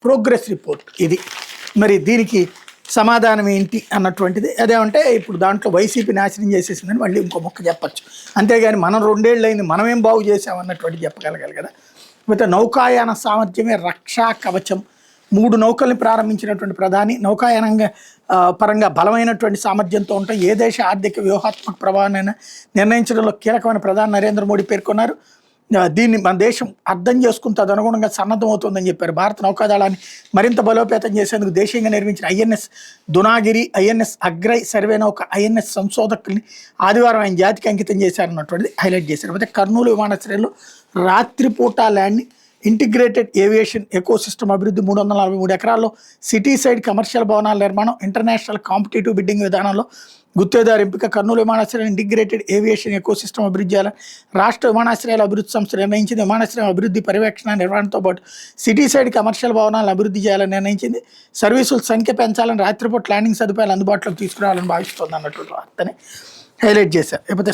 Progress report ఇది. మరి దీనికి సమాధానం ఏంటి అన్నటువంటిది అదేమంటే ఇప్పుడు దాంట్లో వైసీపీ నాశనం చేసేసిందని మళ్ళీ ఇంకో మొక్క చెప్పచ్చు. అంతేగాని మనం 2 ఏళ్ళు అయింది మనమేం బాగు చేసామన్నటువంటి చెప్పగలగాలి కదా. అయితే నౌకాయాన సామర్థ్యమే రక్షా కవచం. 3 నౌకల్ని ప్రారంభించినటువంటి ప్రధాని నౌకాయానంగా పరంగా బలమైనటువంటి సామర్థ్యంతో ఉంటాం. ఏ దేశ ఆర్థిక వ్యూహాత్మక ప్రభావాన్ని నిర్ణయించడంలో కీలకమైన ప్రధాని నరేంద్ర మోడీ పేర్కొన్నారు. దీన్ని మన దేశం అర్థం చేసుకుని తదనుగుణంగా సన్నద్ధమవుతుందని చెప్పారు. భారత నౌకాదళాన్ని మరింత బలోపేతం చేసేందుకు దేశీయంగా నిర్మించిన ఐఎన్ఎస్ దునాగిరి, ఐఎన్ఎస్ అగ్రై సర్వే నౌక, ఐఎన్ఎస్ సంశోధకుల్ని ఆదివారం ఆయన జాతికి అంకితం చేశారన్నటువంటిది హైలైట్ చేశారు. అయితే కర్నూలు విమానాశ్రయంలో రాత్రిపూట ల్యాండ్ని ఇంటిగ్రేటెడ్ ఏవియేషన్ ఎకోసిస్టమ్ అభివృద్ధి 343 ఎకరాల్లో సిటీ సైడ్ కమర్షియల్ భవనాల నిర్మాణం, ఇంటర్నేషనల్ కాంపిటేటివ్ బిడ్డింగ్ విధానంలో గుత్తేదారు ఎంపిక, కర్నూలు విమానాశ్రయం ఇంటిగ్రేటెడ్ ఏవియేషన్ ఎకోసిస్టమ్ అభివృద్ధి చేయాలని రాష్ట్ర విమానాశ్రయాల అభివృద్ధి సంస్థ నిర్ణయించింది. విమానాశ్రయం అభివృద్ధి పర్యవేక్షణ నిర్వహణతో పాటు సిటీ సైడ్ కమర్షియల్ భవనాలను అభివృద్ధి చేయాలని నిర్ణయించింది. సర్వీసుల సంఖ్య పెంచాలని, రాత్రిపూట ల్యాండింగ్ సదుపాయాలు అందుబాటులోకి తీసుకురావాలని భావిస్తోంది అన్నటువంటి వార్తని హైలైట్ చేశారు. లేకపోతే